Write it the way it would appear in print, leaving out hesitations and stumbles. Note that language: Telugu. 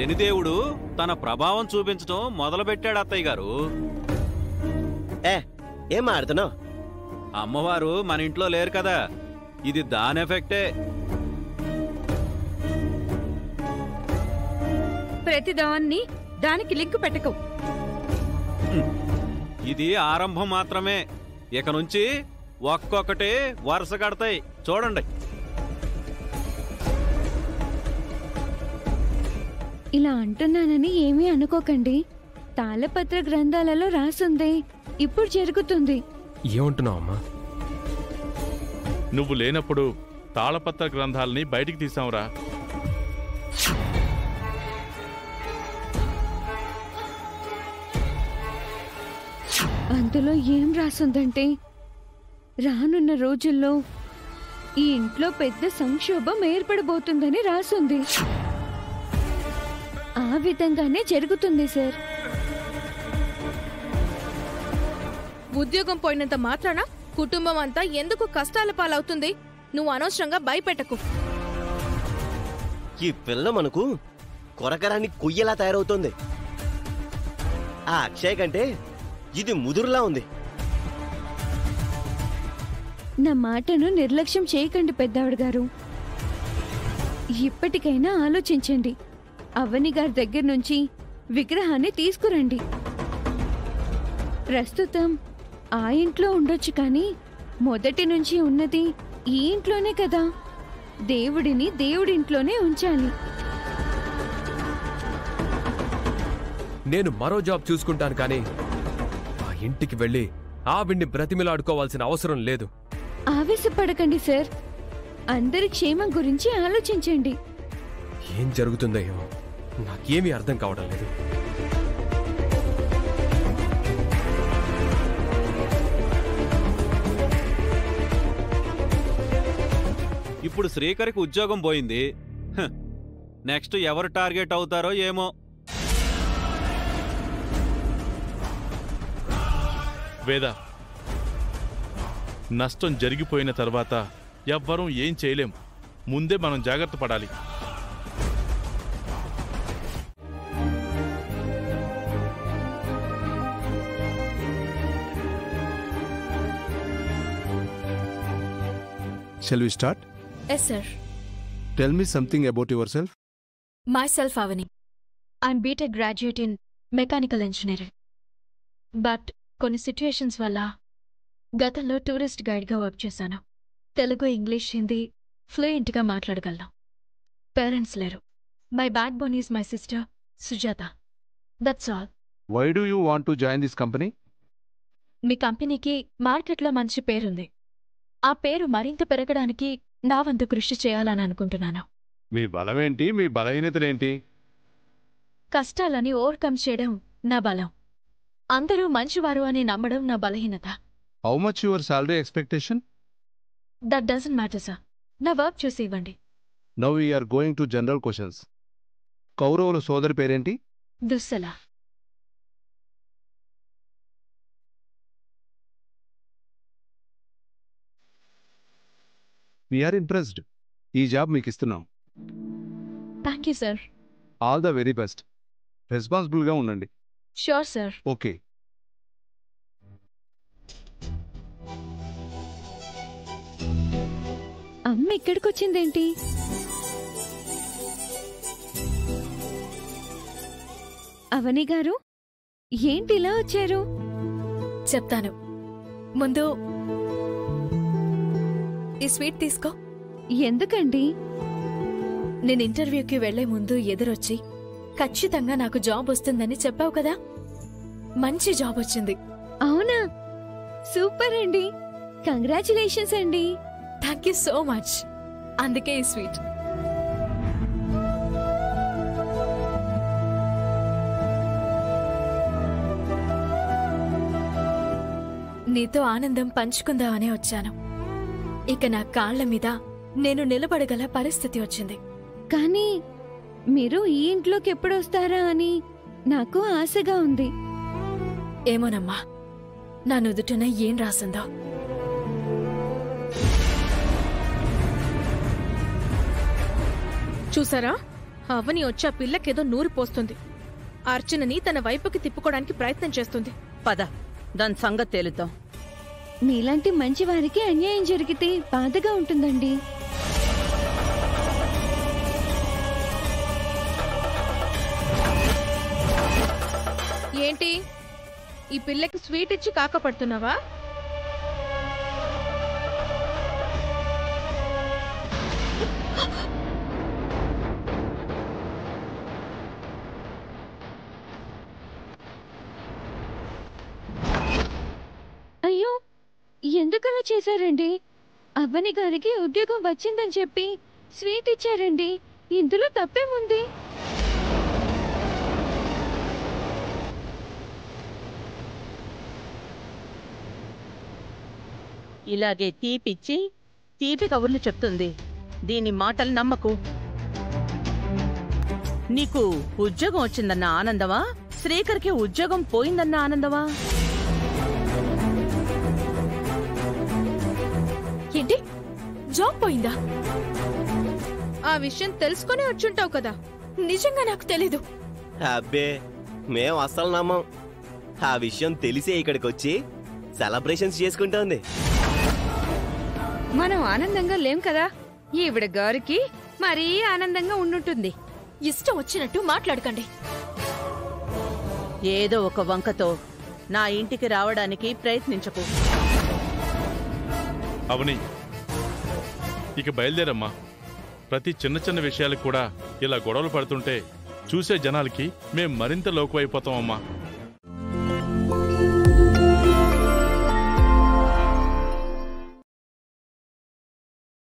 శనిదేవుడు తన ప్రభావం చూపించడం మొదలుపెట్టాడు అత్తయ్య గారు. ఏం ఆడుతున్నావు? అమ్మవారు మన ఇంట్లో లేరు కదా, ఇది దాని ఎఫెక్టే. ప్రతిదాన్ని దానికి లింకు పెట్టకు. ఇది ఆరంభం మాత్రమే, ఇక నుంచి ఒక్కొక్కటి వరుస కడతాయి చూడండి. ఇలా అంటున్నానని ఏమీ అనుకోకండి. తాళపత్ర గ్రంథాలలో రాసుంది, ఇప్పుడు జరుగుతుంది. ఏమంటున్నావు అమ్మా? నువ్వు లేనప్పుడు తాళపత్ర గ్రంథాలని బయటికి తీసావురా. అందులో ఏం రాసుందంటే, రానున్న రోజుల్లో ఈ ఇంట్లో పెద్ద సంక్షోభం ఏర్పడబోతుందని రాసుంది. ఆ విధంగానే జరుగుతుంది సార్. ఉద్యోగం పోయినంత మాత్రాన కుటుంబం అంతా ఎందుకు కష్టాల పాలవుతుంది? నువ్వు అనవసరంగా భయపెట్టకు. ఈ పిల్ల మనకు కొరకరాని కొయ్యలా తయారవుతోంది. ఆ అక్షయ్ కంటే ఇది ముదురులా ఉంది. నా మాటను నిర్లక్ష్యం చేయకండి పెద్దావిడ గారు. ఇప్పటికైనా ఆలోచించండి. అవని గారి దగ్గర నుంచి విగ్రహాన్ని తీసుకురండి. ప్రస్తుతం ఆ ఇంట్లో ఉండొచ్చు, కానీ మొదటి నుంచి ఉన్నది ఈ ఇంట్లోనే కదా. దేవుడిని దేవుడింట్లోనే ఉంచాలి. నేను మరో జాబ్ చూసుకుంటాను, కానీ ఆ ఇంటికి వెళ్ళి ఆవిడ్ని బ్రతిమిలాడుకోవాల్సిన అవసరం లేదు. ఆవేశపడకండి సార్. అందరి క్షేమం గురించి ఆలోచించండి. ఏం జరుగుతుందో ఏమో, నాకేమీ అర్థం కావడం లేదు. ఇప్పుడు శ్రీకరికి ఉద్యోగం పోయింది. నెక్స్ట్ ఎవరు టార్గెట్ అవుతారో ఏమో. వేద, నష్టం జరిగిపోయిన తర్వాత ఎవ్వరూ ఏం చేయలేం. ముందే మనం జాగ్రత్త పడాలి. Shall we start? Yes, sir. Tell me something about yourself. Myself, Avani. I'm BTech graduate in mechanical engineering. But కొన్ని సిట్యుయేషన్స్ వల్ల గతంలో టూరిస్ట్ గైడ్గా వర్క్ చేశాను. తెలుగు, ఇంగ్లీష్, హిందీ ఫ్లూయెంట్గా మాట్లాడగలను. పేరెంట్స్ లేరు. My back bone is my sister Sujatha. That's all. Why do you want to join this company? మీ కంపెనీకి మార్కెట్లో మంచి పేరుంది. ఆ పేరు మరింత పెరగడానికి నా వంతు కృషి చేయాలని అనుకుంటున్నాను. మీ బలమేంటి, మీ బలహీనతలేంటి? కష్టాలని ఓవర్కమ్ చేయడం నా బలం. అందరూ మంచివారు అని నమ్మడం నా బలహీనత. How much your salary expectation? That doesn't matter sir. నా వర్క్ చూసి ఇవ్వండి. Now we are going to general questions. కౌరవుల సోదరి పేరేంటి? దుస్సల. We are impressed. ఈ జాబ్ మీకు ఇస్తున్నాం. Thank you sir. All the very best. రెస్పాన్సిబుల్గా ఉండండి. Sure sir. ఓకే. అమ్మ ఇక్కడికొచ్చిందేంటి? అవని గారు, ఏంటి ఇలా వచ్చారు? చెప్తాను. ముందు ఈ స్వీట్ తీసుకో. ఎందుకండి? నేను ఇంటర్వ్యూకి వెళ్లే ముందు ఎదురొచ్చి ఖచ్చితంగా నాకు జాబ్ వస్తుందని చెప్పావు కదా. మంచి జాబ్ వచ్చింది. అవునా? సూపర్ అండి. కంగ్రాచులేషన్స్ అండి. Thank you so much. అందుకే ఈ స్వీట్. నీతో ఆనందం పంచుకుందామనే వచ్చాను. ఇక నా కాళ్ల మీద నేను నిలబడగల పరిస్థితి వచ్చింది. కానీ మీరు ఈ ఇంట్లోకి ఎప్పుడొస్తారా అని నాకు ఆశగా ఉంది. ఏమోనమ్మా, నా నుదుటిన ఏం రాసిందో. చూసారా, అవని వచ్చి ఆ పిల్లకేదో నూరి పోస్తుంది. అర్చనని తన వైపుకి తిప్పుకోవడానికి ప్రయత్నం చేస్తుంది. పద, దాని సంగతి తేలుద్దాం. మీలాంటి మంచి వారికి అన్యాయం జరిగితే బాధగా ఉంటుందండి. ఏంటి ఈ పిల్లకి స్వీట్ ఇచ్చి కాకపడుతున్నావా? అయ్యో, ఎందుకలా చేశారండి? అవ్వని గారికి ఉద్యోగం వచ్చిందని చెప్పి స్వీట్ ఇచ్చారండి. ఇందులో తప్పేముంది? ఇలాగే తీపిచ్చి తీపి కబుర్లు చెప్తుంది. దీని మాటలు నమ్మకు. నీకు ఉద్యోగం వచ్చిందన్న ఆనందమా, శ్రీకర్కి ఉద్యోగం పోయిందన్న ఆనందమా? ఏంటి, జాబ్ పోయిందా? ఆ విషయం తెలుసుకునే వచ్చుంటావు కదా. నిజంగా నాకు తెలీదు. అబ్బే, మేం అస్సలు నమ్మం. ఆ విషయం తెలిసే ఇక్కడికి వచ్చి సెలబ్రేషన్స్ చేసుకుంటోంది. మనం ఆనందంగా లేం కదా. ఈవిడ గారికి మరీ ఆనందంగా ఉండుంటుంది. ఇష్టం వచ్చినట్టు మాట్లాడకండి. ఏదో ఒక వంకతో నా ఇంటికి రావడానికి ప్రయత్నించకు. అవని, ఇక బయలుదేరమ్మా. ప్రతి చిన్న చిన్న విషయాలకు కూడా ఇలా గొడవలు పడుతుంటే చూసే జనాలకి మేం మరింత లోకువైపోతామమ్మా.